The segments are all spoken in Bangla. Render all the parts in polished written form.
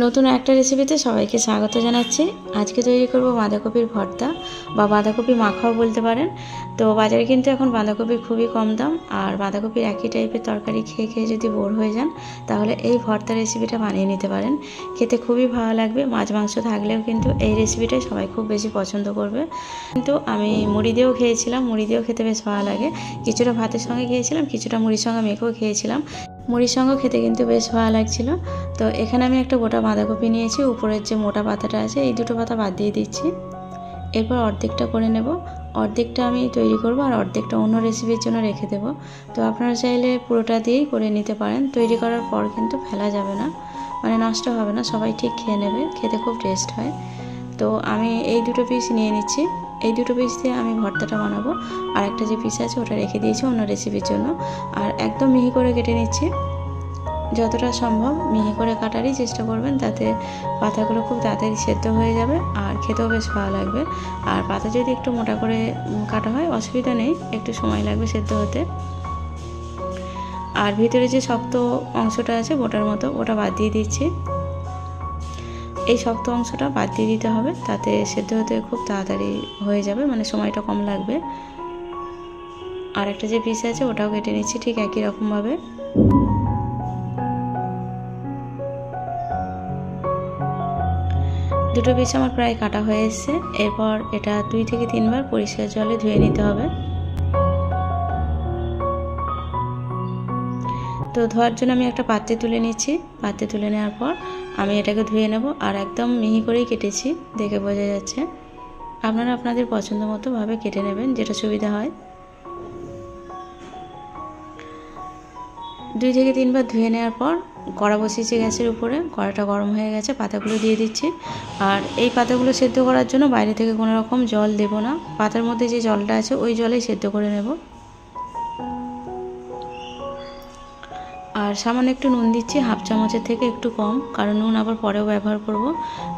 নতুন একটা রেসিপিতে সবাইকে স্বাগত জানাচ্ছি। আজকে তৈরি করব বাঁধাকপির ভর্তা বা বাঁধাকপি মাখাও বলতে পারেন। তো বাজারে কিন্তু এখন বাঁধাকপির খুবই কম দাম, আর বাঁধাকপির একই টাইপের তরকারি খেয়ে খেয়ে যদি বোর হয়ে যান তাহলে এই ভর্তা রেসিপিটা বানিয়ে নিতে পারেন। খেতে খুবই ভালো লাগবে। মাছ মাংস থাকলেও কিন্তু এই রেসিপিটাই সবাই খুব বেশি পছন্দ করবে। কিন্তু আমি মুড়ি দিয়েও খেয়েছিলাম, মুড়ি দিয়েও খেতে বেশ ভালো লাগে। কিছুটা ভাতের সঙ্গে খেয়েছিলাম, কিছুটা মুড়ির সঙ্গে মেখেও খেয়েছিলাম। মুড়ির সঙ্গে খেতে কিন্তু বেশ ভালো লাগছিল। তো এখানে আমি একটা গোটা বাঁধাকপি নিয়েছি, উপরের যে মোটা পাতাটা আছে এই দুটো পাতা বাদ দিয়ে দিচ্ছি। এরপর অর্ধেকটা করে নেব। অর্ধেকটা আমি তৈরি করব আর অর্ধেকটা অন্য রেসিপির জন্য রেখে দেব। তো আপনারা চাইলে পুরোটা দিয়েই করে নিতে পারেন। তৈরি করার পর কিন্তু ফেলা যাবে না, মানে নষ্ট হবে না, সবাই ঠিক খেয়ে নেবে, খেতে খুব টেস্ট হয়। তো আমি এই দুটো পিস নিয়ে নিচ্ছি। এই দুটো পিস দিয়ে আমি ভর্তাটা বানাবো। আর একটা যে পিস আছে ওটা রেখে দিয়েছি অন্য রেসিপির জন্য। আর একদম মিহি করে কেটে নিচ্ছি। যতটা সম্ভব মিহি করে কাটারই চেষ্টা করবেন, তাতে পাতাগুলো খুব তাড়াতাড়ি সেদ্ধ হয়ে যাবে আর খেতেও বেশ ভালো লাগবে। আর পাতা যদি একটু মোটা করে কাটা হয় অসুবিধা নেই, একটু সময় লাগবে সেদ্ধ হতে। আর ভিতরে যে শক্ত অংশটা আছে বোটার মতো, ওটা বাদ দিয়ে দিচ্ছি। এই শক্ত অংশটা বাদ দিয়ে দিতে হবে, তাতে সেদ্ধ হতে খুব তাড়াতাড়ি হয়ে যাবে, মানে সময়টা কম লাগবে। আর একটা যে পিস আছে ওটাও কেটে নিচ্ছি ঠিক একই রকমভাবে। দুটো পিস আমার প্রায় কাটা হয়ে এসছে। এরপর এটা 2 থেকে 3 বার পরিষ্কার জলে ধুয়ে নিতে হবে। তো ধোয়ার জন্য আমি একটা পাত্রে তুলে নিচ্ছি। পাত্রে তুলে নেওয়ার পর আমি এটাকে ধুয়ে নেব। আর একদম মিহি করেই কেটেছি, দেখে বোঝা যাচ্ছে। আপনারা আপনাদের পছন্দ মতো ভাবে কেটে নেবেন, যেটা সুবিধা হয়। 2 থেকে 3 বার ধুয়ে নেওয়ার পর কড়া বসিয়েছি গ্যাসের উপরে। কড়াটা গরম হয়ে গেছে, পাতাগুলো দিয়ে দিচ্ছি। আর এই পাতাগুলো সেদ্ধ করার জন্য বাইরে থেকে কোনো রকম জল দেব না, পাতার মধ্যে যে জলটা আছে ওই জলেই সেদ্ধ করে নেব। আর সামান্য একটু নুন দিচ্ছি, হাফ চামচের থেকে একটু কম, কারণ নুন আবার পরেও ব্যবহার করব।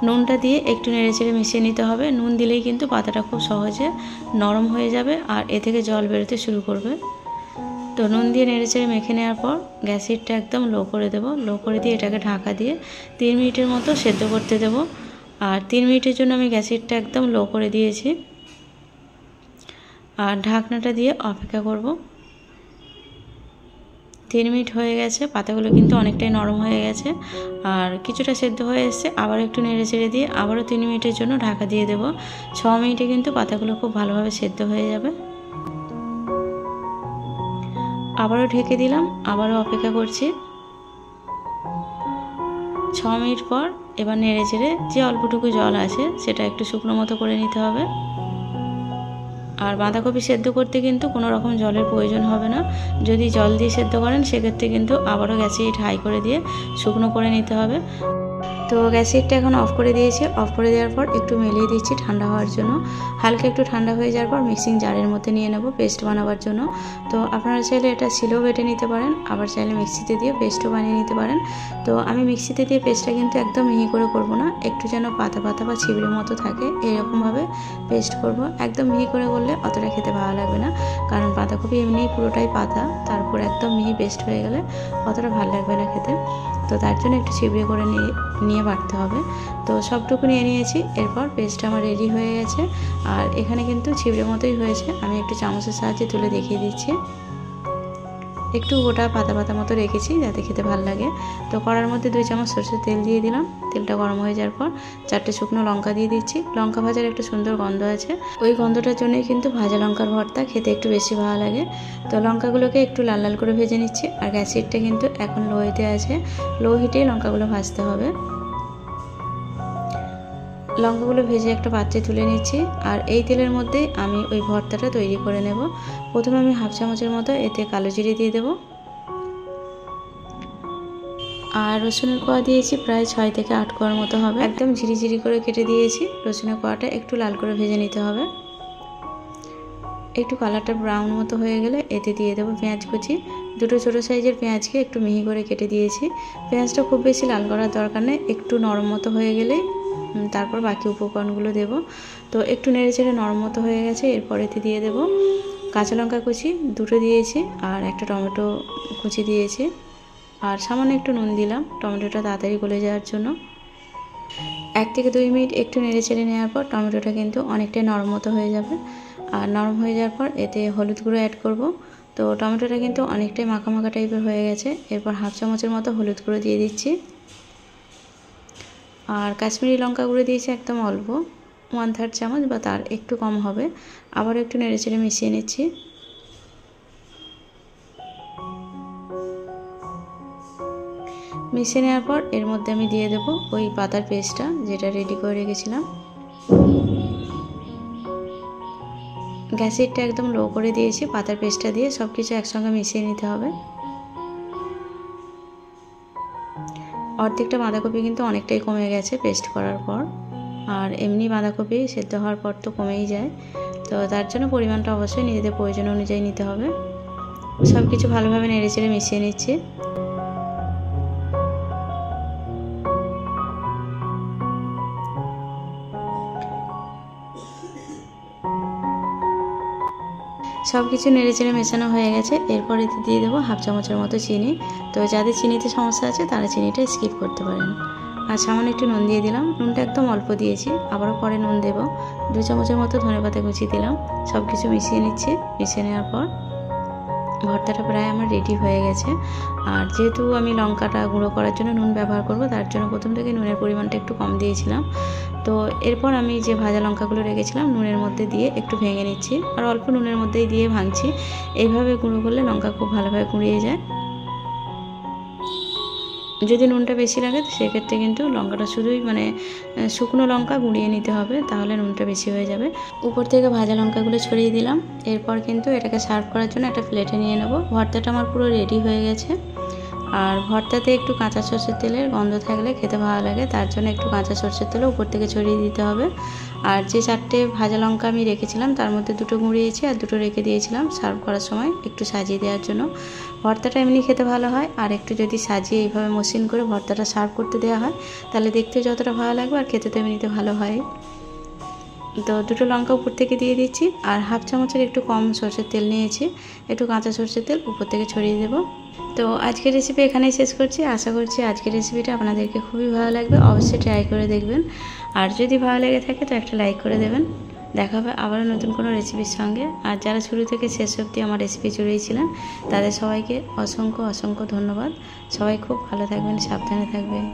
নুনটা দিয়ে একটু নেড়েচেড়ে মিশিয়ে নিতে হবে। নুন দিলেই কিন্তু পাতাটা খুব সহজে নরম হয়ে যাবে আর এ থেকে জল বেরোতে শুরু করবে। তো নুন দিয়ে নেড়েচেড়ে মেখে নেওয়ার পর গ্যাস হিটটা একদম লো করে দেব। লো করে দিয়ে এটাকে ঢাকা দিয়ে 3 মিনিটের মতো সেদ্ধ করতে দেব। আর 3 মিনিটের জন্য আমি গ্যাস হিটটা একদম লো করে দিয়েছি। আর ঢাকনাটা দিয়ে অপেক্ষা করব। 3 মিনিট হয়ে গেছে, পাতাগুলো কিন্তু অনেকটাই নরম হয়ে গেছে আর কিছুটা সেদ্ধ হয়ে এসছে। আবার একটু নেড়ে চেড়ে দিয়ে আবারও 3 মিনিটের জন্য ঢাকা দিয়ে দেব। 6 মিনিটে কিন্তু পাতাগুলো খুব ভালোভাবে সেদ্ধ হয়ে যাবে। আবারও ঢেকে দিলাম, আবারও অপেক্ষা করছি। 6 মিনিট পর এবার নেড়ে চেড়ে যে অল্পটুকু জল আছে সেটা একটু শুকনো মতো করে নিতে হবে। আর বাঁধাকপি সেদ্ধ করতে কিন্তু কোনো রকম জলের প্রয়োজন হবে না। যদি জল দিয়ে সেদ্ধ করেন সেক্ষেত্রে কিন্তু আবারও গ্যাসে হিট হাই করে দিয়ে শুকনো করে নিতে হবে। তো গ্যাস হিটটা এখন অফ করে দিয়েছি। অফ করে দেওয়ার পর একটু মেলিয়ে দিচ্ছি ঠান্ডা হওয়ার জন্য। হালকা একটু ঠান্ডা হয়ে যাওয়ার পর মিক্সিং জারের মধ্যে নিয়ে নেব পেস্ট বানাবার জন্য। তো আপনারা চাইলে এটা শিলেও বেটে নিতে পারেন, আবার চাইলে মিক্সিতে দিয়ে পেস্টও বানিয়ে নিতে পারেন। তো আমি মিক্সিতে দিয়ে পেস্টটা কিন্তু একদম মিহি করে করব না, একটু যেন পাতা পাতা বা ছিবড়ের মতো থাকে এরকমভাবে পেস্ট করব। একদম মিহি করে করলে অতটা খেতে ভালো লাগবে না, কারণ বাঁধাকপি এমনিই পুরোটাই পাতা, তারপর একদম মিহি পেস্ট হয়ে গেলে অতটা ভালো লাগবে না খেতে। তো তার জন্য একটু ছিবড়ে করে নিয়ে বাটতে হবে। তো সবটুকু নিয়ে নিয়েছি। এরপর পেস্টটা আমার রেডি হয়ে গেছে। আর এখানে কিন্তু ছিবড়ে মতোই হয়েছে। আমি একটু চামচের সাহায্যে তুলে দেখিয়ে দিচ্ছি। একটু গোটা পাতা পাতা মতো রেখেছি যাতে খেতে ভালো লাগে। তো কড়ার মধ্যে 2 চামচ সরষের তেল দিয়ে দিলাম। তেলটা গরম হয়ে যাওয়ার পর 4টে শুকনো লঙ্কা দিয়ে দিচ্ছি। লঙ্কা ভাজার একটা সুন্দর গন্ধ আছে, ওই গন্ধটার জন্যই কিন্তু ভাজা লঙ্কার ভর্তা খেতে একটু বেশি ভালো লাগে। তো লঙ্কাগুলোকে একটু লাল লাল করে ভেজে নিচ্ছি। আর গ্যাস হিটটা কিন্তু এখন লো হিটে আছে, লো হিটেই লঙ্কাগুলো ভাজতে হবে। লঙ্কাগুলো ভেজে একটা পাত্রে তুলে নিচ্ছি। আর এই তেলের মধ্যে আমি ওই ভর্তাটা তৈরি করে নেব। প্রথমে আমি হাফ চামচের মতো এতে কালো জিরে দিয়ে দেব। আর রসুনের কোয়া দিয়েছি প্রায় 6 থেকে 8 কোয়ার মতো হবে। একদম ঝিরিঝিরি করে কেটে দিয়েছি। রসুনের কোয়াটা একটু লাল করে ভেজে নিতে হবে। একটু কালারটা ব্রাউন মতো হয়ে গেলে এতে দিয়ে দেবো পেঁয়াজ কুচি। 2টো ছোটো সাইজের পেঁয়াজকে একটু মিহি করে কেটে দিয়েছি। পেঁয়াজটা খুব বেশি লাল করার দরকার নেই, একটু নরম মতো হয়ে গেলেই তারপর বাকি উপকরণগুলো দেব। তো একটু নেড়ে চেড়ে নরম মতো হয়ে গেছে। এরপর এতে দিয়ে দেব কাঁচা লঙ্কা কুচি 2টো দিয়েছি, আর একটা টমেটো কুচি দিয়েছি। আর সামান্য একটু নুন দিলাম টমেটোটা তাড়াতাড়ি গলে যাওয়ার জন্য। 1 থেকে 2 মিনিট একটু নেড়ে চেড়ে নেওয়ার পর টমেটোটা কিন্তু অনেকটাই নরম মতো হয়ে যাবে। আর নরম হয়ে যাওয়ার পর এতে হলুদ গুঁড়ো অ্যাড করব। তো টমেটোটা কিন্তু অনেকটাই মাখা মাখা টাইপের হয়ে গেছে। এরপর হাফ চামচের মতো হলুদ গুঁড়ো দিয়ে দিচ্ছি। আর কাশ্মীরি লঙ্কা গুঁড়ো দিয়েছি একদম অল্প, 1/3 চামচ বা তার একটু কম হবে। আবারও একটু নেড়ে চেড়ে মিশিয়ে নিচ্ছি। মিশিয়ে নেওয়ার পর এর মধ্যে আমি দিয়ে দেবো ওই পাতার পেস্টটা যেটা রেডি করে রেখেছিলাম। গ্যাসেরটা একদম লো করে দিয়েছি। পাতার পেস্টটা দিয়ে সব কিছু একসঙ্গে মিশিয়ে নিতে হবে। অর্ধেকটা বাঁধাকপি কিন্তু অনেকটাই কমে গেছে পেস্ট করার পর। আর এমনি বাঁধাকপি সেদ্ধ হওয়ার পর তো কমেই যায়, তো তার জন্য পরিমাণটা অবশ্যই নিজেদের প্রয়োজন অনুযায়ী নিতে হবে। সব কিছু ভালোভাবে নেড়ে চেড়ে মিশিয়ে নিচ্ছি। সব কিছু নেড়ে চেড়ে মেশানো হয়ে গেছে। এরপর এতে দিয়ে দেবো হাফ চামচের মতো চিনি। তো যাদের চিনিতে সমস্যা আছে তারা চিনিটা স্কিপ করতে পারেন। আর সামান্য একটু নুন দিয়ে দিলাম। নুনটা একদম অল্প দিয়েছি, আবারও পরে নুন দেবো। 2 চামচের মতো ধনেপাতা কুচি দিলাম। সব কিছু মিশিয়ে নিচ্ছি। মিশিয়ে নেওয়ার পর ভর্তাটা প্রায় আমার রেডি হয়ে গেছে। আর যেহেতু আমি লঙ্কাটা গুঁড়ো করার জন্য নুন ব্যবহার করব, তার জন্য প্রথম থেকে নুনের পরিমাণটা একটু কম দিয়েছিলাম। তো এরপর আমি যে ভাজা লঙ্কাগুলো রেখেছিলাম নুনের মধ্যে দিয়ে একটু ভেঙে নিচ্ছি। আর অল্প নুনের মধ্যেই দিয়ে ভাঙছি। এইভাবে গুঁড়ো করলে লঙ্কা খুব ভালোভাবে গুঁড়িয়ে যায়। যদি নুনটা বেশি লাগে সেক্ষেত্রে কিন্তু লঙ্কাটা শুধুই শুকনো লঙ্কা গুঁড়িয়ে নিতে হবে, তাহলে নুনটা বেশি হয়ে যাবে। উপর থেকে ভাজা লঙ্কাগুলো ছড়িয়ে দিলাম। এরপর কিন্তু এটাকে সার্ভ করার জন্য একটা প্লেটে নিয়ে নেব। ভর্তাটা আমার পুরো রেডি হয়ে গেছে। আর ভর্তাতে একটু কাঁচা সরষের তেলের গন্ধ থাকলে খেতে ভালো লাগে, তার জন্য একটু কাঁচা সরষের তেলও উপর থেকে ছড়িয়ে দিতে হবে। আর যে 4টে ভাজা লঙ্কা আমি রেখেছিলাম তার মধ্যে 2টো গুঁড়িয়েছি আর 2টো রেখে দিয়েছিলাম সার্ভ করার সময় একটু সাজিয়ে দেওয়ার জন্য। ভর্তাটা এমনি খেতে ভালো হয়, আর একটু যদি সাজিয়ে এইভাবে মসৃণ করে ভর্তাটা সার্ভ করতে দেওয়া হয় তাহলে দেখতে যতটা ভালো লাগবে আর খেতে তো এমনিতে ভালো হয়। তো 2টো লঙ্কা উপর থেকে দিয়ে দিচ্ছি। আর হাফ চামচের একটু কম সরষের তেল নিয়েছি, একটু কাঁচা সরষের তেল উপর থেকে ছড়িয়ে দেবো। তো আজকের রেসিপি এখানেই শেষ করছি। আশা করছি আজকের রেসিপিটা আপনাদেরকে খুবই ভালো লাগবে। অবশ্যই ট্রাই করে দেখবেন। আর যদি ভালো লেগে থাকে তো একটা লাইক করে দেবেন। দেখা হবে আবারও নতুন কোনো রেসিপির সঙ্গে। আর যারা শুরু থেকে শেষ অবধি আমার রেসিপি জুড়েছিলেন তাদের সবাইকে অসংখ্য অসংখ্য ধন্যবাদ। সবাই খুব ভালো থাকবেন, সাবধানে থাকবেন।